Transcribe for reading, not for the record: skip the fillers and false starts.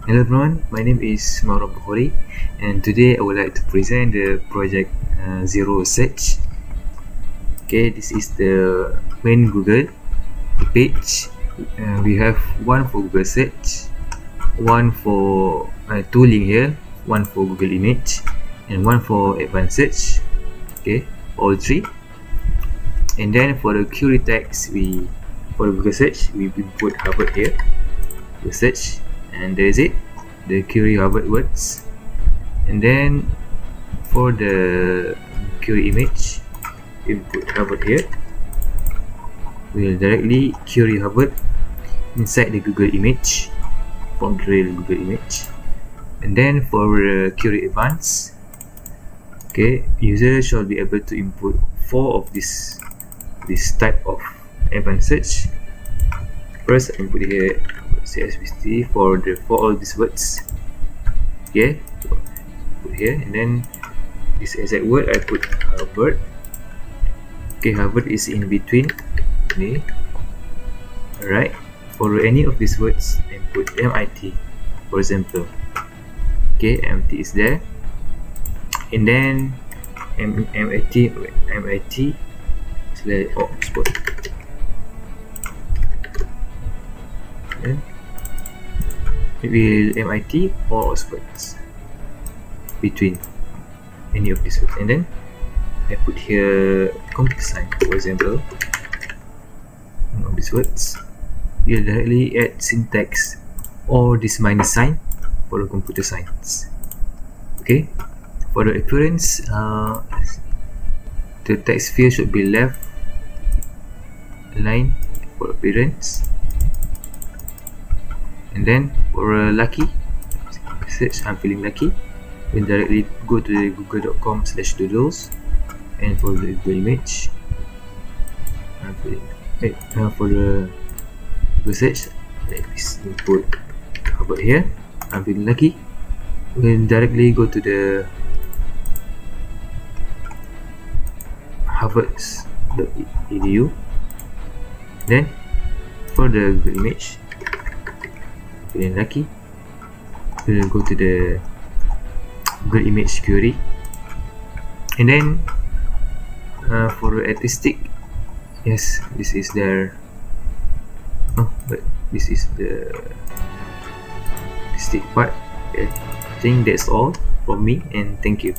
Hello everyone, my name is Mauro Bukhari, and today I would like to present the project Zero Search. Okay, this is the main Google page. We have one for Google Search, one for two link here, one for Google Image, and one for Advanced Search. Okay, all three. And then for the query text, for the Google Search we input Harvard here, the search, and there is it, the query Harvard words. And then for the query image, input Harvard here. We'll directly query Harvard inside the Google image from the real Google image. And then for query advanced, okay, user shall be able to input 4 of this type of advanced search. First, I input here CS50 for all these words. Okay, put here, and then this exact word I put Harvard. Okay, Harvard is in between. Okay, alright. For any of these words, I put MIT, for example. Okay, MIT is there, and then MIT slash Oxford. Then it will MIT or Oxford between any of these words, and then I put here computer science, for example. One of these words, you'll directly add syntax or this minus sign for the computer science. Okay, for the appearance, the text field should be left aligned for appearance. And then for lucky search, I'm feeling lucky, we'll directly go to the google.com/doodles. And for the Google image, for the Google search, like this, input Harvard here. I'm feeling lucky, we'll directly go to the harvard.edu. Then for the Google image, feeling lucky, we'll go to the Google image query. And then for the artistic, yes, this is their but this is the artistic part. Okay, I think that's all from me, and thank you.